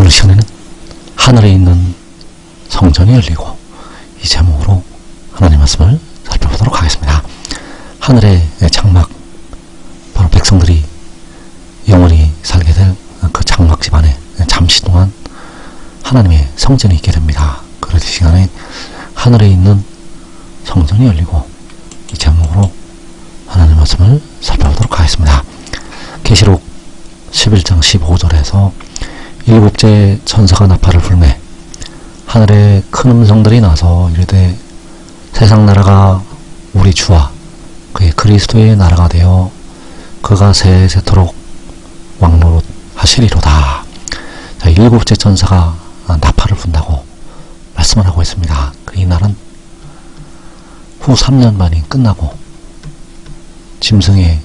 오늘 시간에는 하늘에 있는 성전이 열리고 이 제목으로 하나님 말씀을 살펴보도록 하겠습니다. 하늘의 장막, 바로 백성들이 영원히 살게 될 그 장막 집안에 잠시 동안 하나님의 성전이 있게 됩니다. 그럴 시간에 하늘에 있는 성전이 열리고 이 제목으로 하나님 말씀을 살펴보도록 하겠습니다. 계시록 11장 15절에서 일곱째 천사가 나팔을 불매 하늘에 큰 음성들이 나서 이르되 세상 나라가 우리 주와 그의 그리스도의 나라가 되어 그가 세세토록 왕노릇 하시리로다. 자, 일곱째 천사가 나팔을 분다고 말씀을 하고 있습니다. 이 날은 후 3년 반이 끝나고 짐승의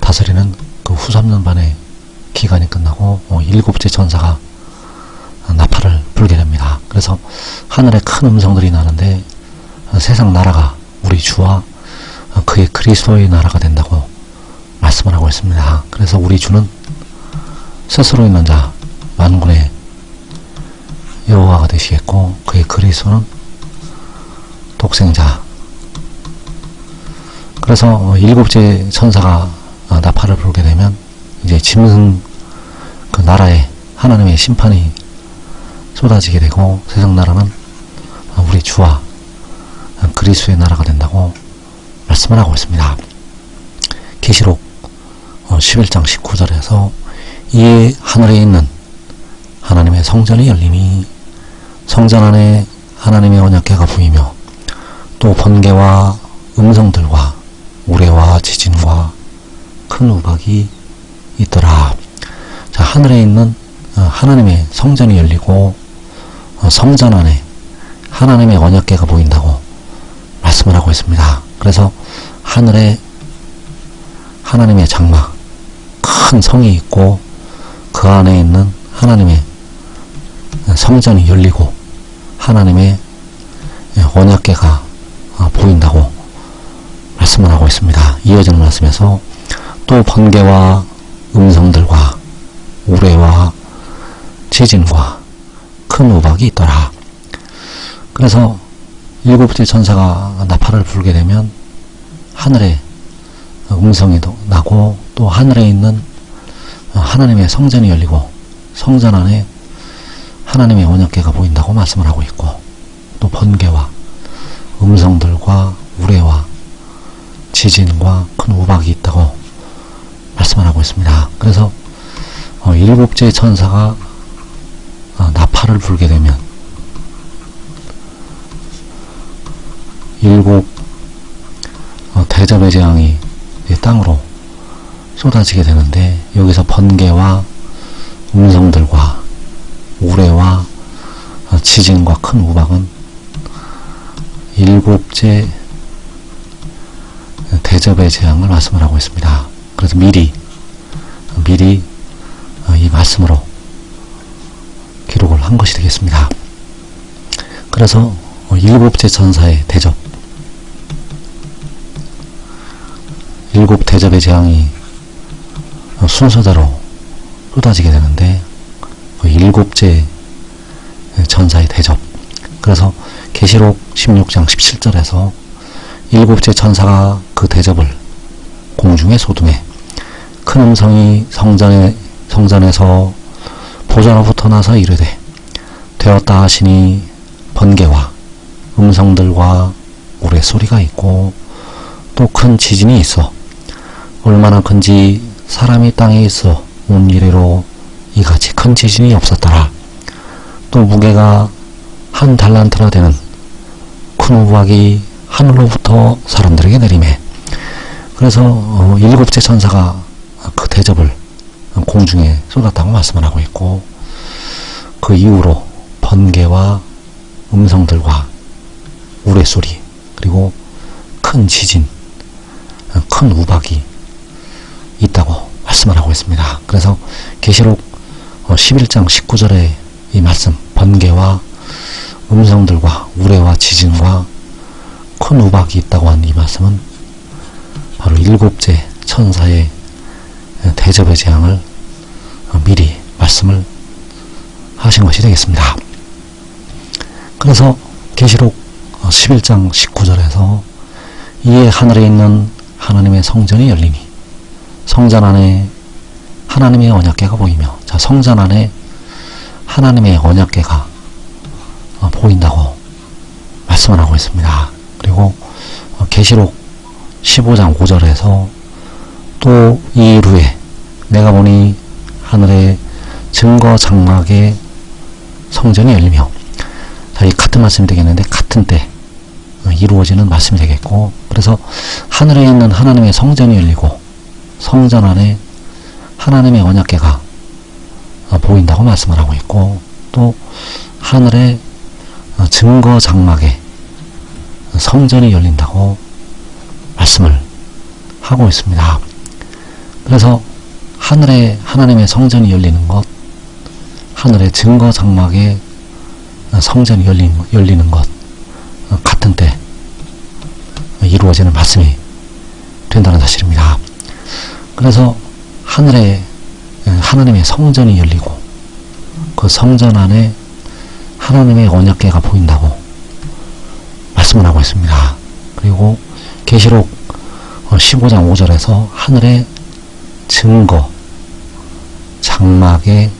다스리는 그 후 3년 반의 기간이 끝나고 일곱째 천사가 나팔을 불게 됩니다. 그래서 하늘에 큰 음성들이 나는데 세상 나라가 우리 주와 그의 그리스도의 나라가 된다고 말씀을 하고 있습니다. 그래서 우리 주는 스스로 있는 자 만군의 여호와가 되시겠고 그의 그리스도는 독생자. 그래서 일곱째 천사가 나팔을 불게 되면 이제 짐승 그 나라에 하나님의 심판이 쏟아지게 되고 세상 나라는 우리 주와 그리스도의 나라가 된다고 말씀을 하고 있습니다. 계시록 11장 19절에서 이에 하늘에 있는 하나님의 성전이 열림이 성전 안에 하나님의 언약궤가 보이며 또 번개와 음성들과 우레와 지진과 큰 우박이 있더라. 자, 하늘에 있는 하나님의 성전이 열리고 성전 안에 하나님의 언약궤가 보인다고 말씀을 하고 있습니다. 그래서 하늘에 하나님의 장막, 큰 성이 있고 그 안에 있는 하나님의 성전이 열리고 하나님의 언약궤가 보인다고 말씀을 하고 있습니다. 이어지는 말씀에서 또 번개와 음성들과 우레와 지진과 큰 우박이 있더라. 그래서 일곱째 천사가 나팔을 불게 되면 하늘에 음성이 나고 또 하늘에 있는 하나님의 성전이 열리고 성전 안에 하나님의 언약궤가 보인다고 말씀을 하고 있고 또 번개와 음성들과 우레와 지진과 큰 우박이 있다고 말씀을 하고 있습니다. 그래서 일곱째 천사가 나팔을 불게 되면 일곱 대접의 재앙이 땅으로 쏟아지게 되는데 여기서 번개와 음성들과 우레와 지진과 큰 우박은 일곱째 대접의 재앙을 말씀을 하고 있습니다. 그래서 미리 이 말씀으로 기록을 한 것이 되겠습니다. 그래서 일곱째 천사의 대접, 일곱 대접의 재앙이 순서대로 쏟아지게 되는데 일곱째 천사의 대접. 그래서 계시록 16장 17절에서 일곱째 천사가 그 대접을 공중에 쏟음에 큰 음성이 성전에서 보좌로부터 나서 이르되 되었다 하시니 번개와 음성들과 우레 소리가 있고 또 큰 지진이 있어 얼마나 큰지 사람이 땅에 있어 온 이래로 이같이 큰 지진이 없었더라. 또 무게가 한 달란트나 되는 큰 우박이 하늘로부터 사람들에게 내리매. 그래서 일곱째 천사가 그 대접을 공중에 쏟았다고 말씀을 하고 있고 그 이후로 번개와 음성들과 우레소리 그리고 큰 지진, 큰 우박이 있다고 말씀을 하고 있습니다. 그래서 계시록 11장 19절의 이 말씀 번개와 음성들과 우레와 지진과 큰 우박이 있다고 한 이 말씀은 바로 일곱째 천사의 대접의 재앙을 미리 말씀을 하신 것이 되겠습니다. 그래서 계시록 11장 19절에서 이에 하늘에 있는 하나님의 성전이 열리니 성전 안에 하나님의 언약궤가 보이며, 자, 성전 안에 하나님의 언약궤가 보인다고 말씀을 하고 있습니다. 그리고 계시록 15장 5절에서 또 이 이후에 내가 보니 하늘의 증거 장막의 성전이 열리며, 자, 이 같은 말씀이 되겠는데 같은 때 이루어지는 말씀이 되겠고, 그래서 하늘에 있는 하나님의 성전이 열리고 성전 안에 하나님의 언약궤가 보인다고 말씀을 하고 있고, 또 하늘의 증거 장막의 성전이 열린다고 말씀을 하고 있습니다. 그래서 하늘에 하나님의 성전이 열리는 것, 하늘의 증거 장막의 성전이 열리는 것, 같은 때 이루어지는 말씀이 된다는 사실입니다. 그래서 하늘에 하나님의 성전이 열리고 그 성전 안에 하나님의 언약궤가 보인다고 말씀을 하고 있습니다. 그리고 계시록 15장 5절에서 하늘의 증거 장막의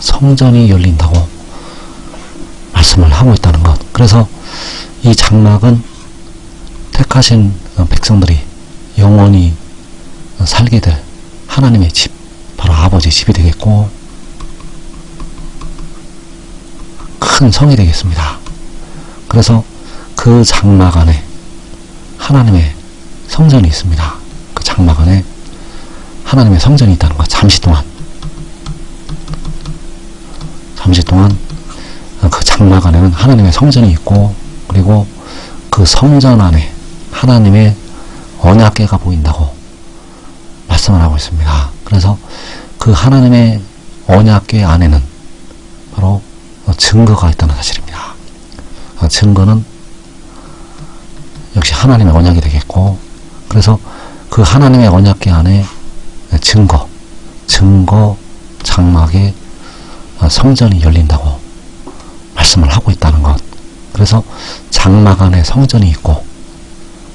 성전이 열린다고 말씀을 하고 있다는 것. 그래서 이 장막은 택하신 백성들이 영원히 살게 될 하나님의 집, 바로 아버지의 집이 되겠고 큰 성이 되겠습니다. 그래서 그 장막 안에 하나님의 성전이 있습니다. 그 장막 안에 하나님의 성전이 있다는 것. 잠시 동안 그 장막 안에는 하나님의 성전이 있고, 그리고 그 성전 안에 하나님의 언약궤가 보인다고 말씀을 하고 있습니다. 그래서 그 하나님의 언약궤 안에는 바로 증거가 있다는 사실입니다. 증거는 역시 하나님의 언약이 되겠고, 그래서 그 하나님의 언약궤 안에 증거 장막의 성전이 열린다고 말씀을 하고 있다는 것. 그래서 장막 안에 성전이 있고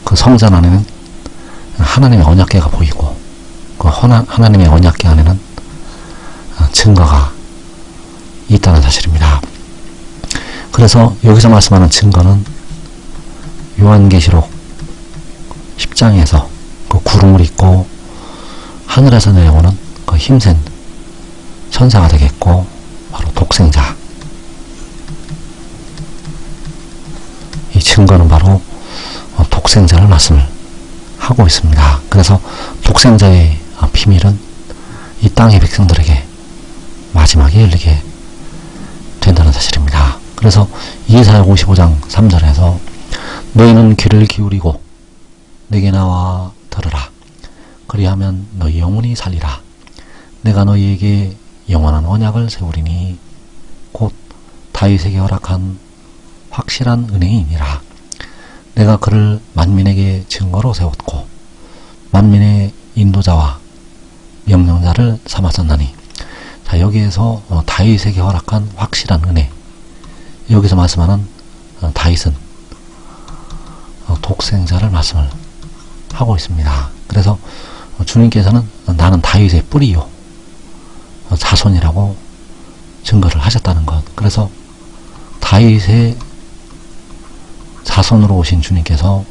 그 성전 안에는 하나님의 언약궤가 보이고 그 하나님의 언약궤 안에는 증거가 있다는 사실입니다. 그래서 여기서 말씀하는 증거는 요한계시록 10장에서 그 구름을 입고 하늘에서 내려오는 그 힘센 천사가 되겠고, 바로 독생자. 이 증거는 바로 독생자를 말씀을 하고 있습니다. 그래서 독생자의 비밀은 이 땅의 백성들에게 마지막에 열리게 된다는 사실입니다. 그래서 이사야 55장 3절에서 너희는 귀를 기울이고 내게 나와 들으라. 그리하면 너희 영혼이 살리라. 내가 너희에게 영원한 언약을 세우리니 곧 다윗에게 허락한 확실한 은혜이니라. 내가 그를 만민에게 증거로 세웠고 만민의 인도자와 명령자를 삼았었나니. 자, 여기에서 다윗에게 허락한 확실한 은혜, 여기서 말씀하는 다윗은 독생자를 말씀을 하고 있습니다. 그래서 주님께서는 나는 다윗의 뿌리요 자손이라고 증거를 하셨다는 것. 그래서 다윗의 자손으로 오신 주님께서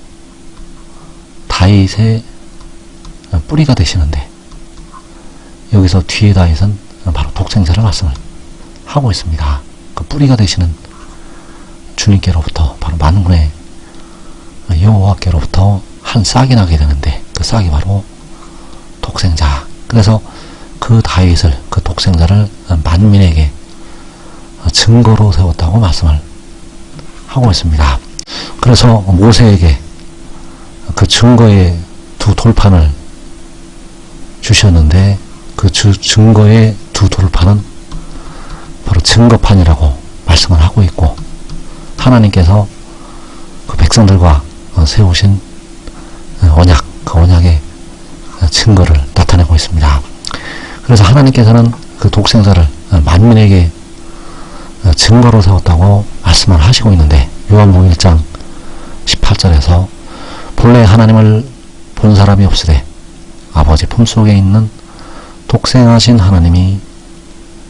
다윗의 뿌리가 되시는데, 여기서 뒤에 다윗은 바로 독생자를 말씀을 하고 있습니다. 그 뿌리가 되시는 주님께로부터, 바로 만군의 여호와께로부터 한 싹이 나게 되는데 그 싹이 바로 독생자. 그래서 그 다윗을, 그 독생자를 만민에게 증거로 세웠다고 말씀을 하고 있습니다. 그래서 모세에게 그 증거의 두 돌판을 주셨는데 그 증거의 두 돌판은 바로 증거판이라고 말씀을 하고 있고, 하나님께서 그 백성들과 세우신 언약, 그 언약의 증거를 나타내고 있습니다. 그래서 하나님께서는 그 독생자를 만민에게 증거로 세웠다고 말씀을 하시고 있는데, 요한복음 1장 18절에서 본래 하나님을 본 사람이 없으되 아버지 품속에 있는 독생하신 하나님이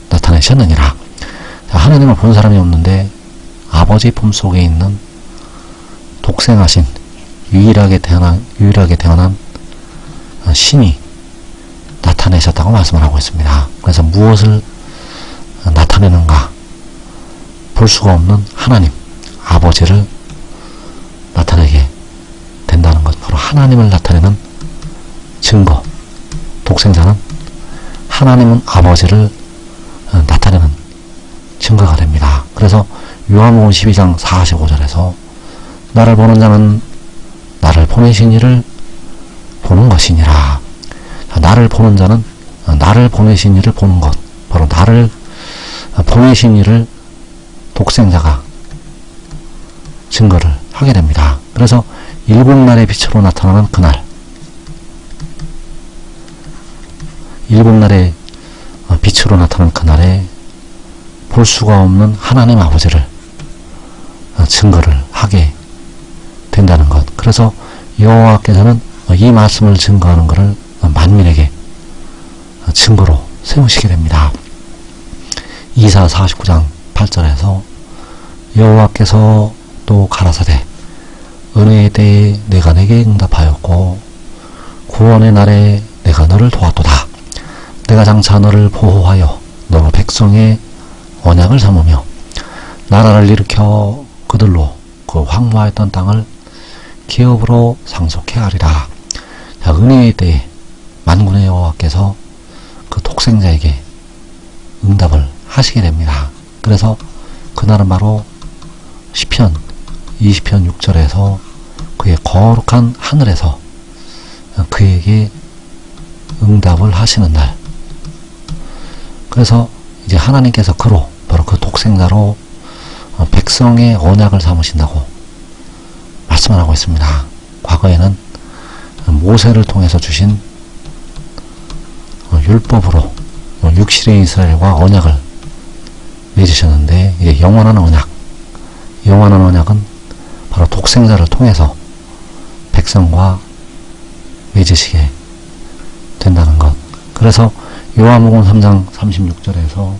나타내셨느니라. 하나님을 본 사람이 없는데 아버지 품속에 있는 독생하신 유일하게 태어난 신이 나타내셨다고 말씀을 하고 있습니다. 그래서 무엇을 나타내는가? 볼 수가 없는 하나님, 아버지를 나타내게 된다는 것. 바로 하나님을 나타내는 증거. 독생자는 하나님은 아버지를 나타내는 증거가 됩니다. 그래서 요한복음 12장 45절에서 나를 보는 자는 나를 보내신 이를 보는 것이니라. 나를 보는 자는 나를 보내신 이를 보는 것. 바로 나를 보내신 이를 독생자가 증거를 하게 됩니다. 그래서 일곱 날의 빛으로 나타나는 그날, 일곱 날의 빛으로 나타나는 그날에 볼 수가 없는 하나님 아버지를 증거를 하게 된다는 것. 그래서 여호와께서는 이 말씀을 증거하는 것을 만민에게 증거로 세우시게 됩니다. 이사 49장 8절에서 여호와께서 또 가라사대 은혜의 때에 내가 내게 응답하였고 구원의 날에 내가 너를 도왔도다. 내가 장차 너를 보호하여 너로 백성의 언약을 삼으며 나라를 일으켜 그들로 그 황무하였던 땅을 기업으로 상속해 하리라. 자, 은혜의 때에 만군의 여호와께서 그 독생자에게 응답을 하시게 됩니다. 그래서 그날은 바로 시편 20편 6절에서 그의 거룩한 하늘에서 그에게 응답을 하시는 날. 그래서 이제 하나님께서 그로 바로 그 독생자로 백성의 언약을 삼으신다고 말씀을 하고 있습니다. 과거에는 모세를 통해서 주신 율법으로 육실의 이스라엘과 언약을 맺으셨는데, 이제 영원한 언약은 바로 독생자를 통해서 백성과 맺으시게 된다는 것. 그래서 요한복음 3장 36절에서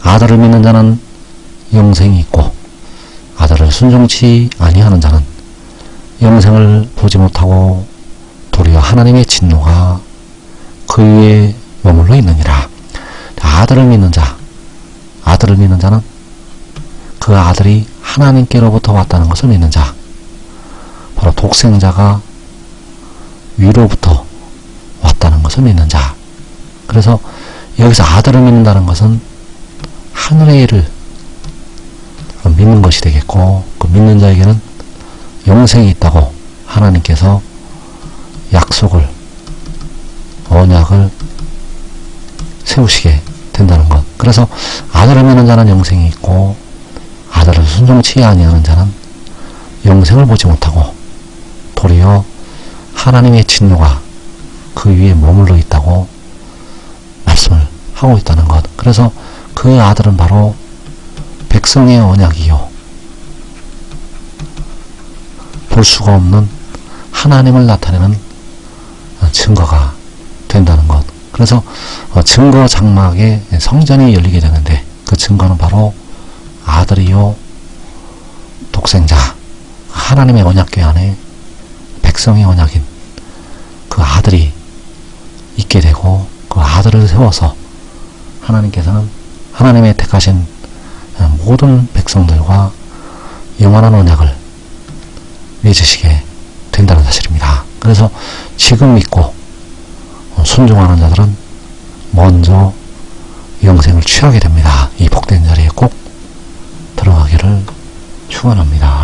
아들을 믿는 자는 영생이 있고 아들을 순종치 아니하는 자는 영생을 보지 못하고 도리어 하나님의 진노가 그 위에 머물러 있느니라. 아들을 믿는 자는 그 아들이 하나님께로부터 왔다는 것을 믿는 자, 바로 독생자가 위로부터 왔다는 것을 믿는 자. 그래서 여기서 아들을 믿는다는 것은 하늘의 일을 믿는 것이 되겠고, 그 믿는 자에게는 영생이 있다고 하나님께서 약속을, 언약을 세우시게 된다는 것. 그래서 아들을 믿는 자는 영생이 있고 아들을 순종치 아니하는 자는 영생을 보지 못하고 도리어 하나님의 진노가 그 위에 머물러 있다고 말씀을 하고 있다는 것. 그래서 그 아들은 바로 백성의 언약이요, 볼 수가 없는 하나님을 나타내는 증거가 된다는 것. 그래서 증거 장막에 성전이 열리게 되는데, 그 증거는 바로 아들이요 독생자, 하나님의 언약궤 안에 백성의 언약인 그 아들이 있게 되고, 그 아들을 세워서 하나님께서는 하나님의 택하신 모든 백성들과 영원한 언약을 맺으시게 된다는 사실입니다. 그래서 지금 믿고 순종하는 자들은 먼저 영생을 취하게 됩니다. 이 복된 자리에 꼭 들어가기를 축원합니다.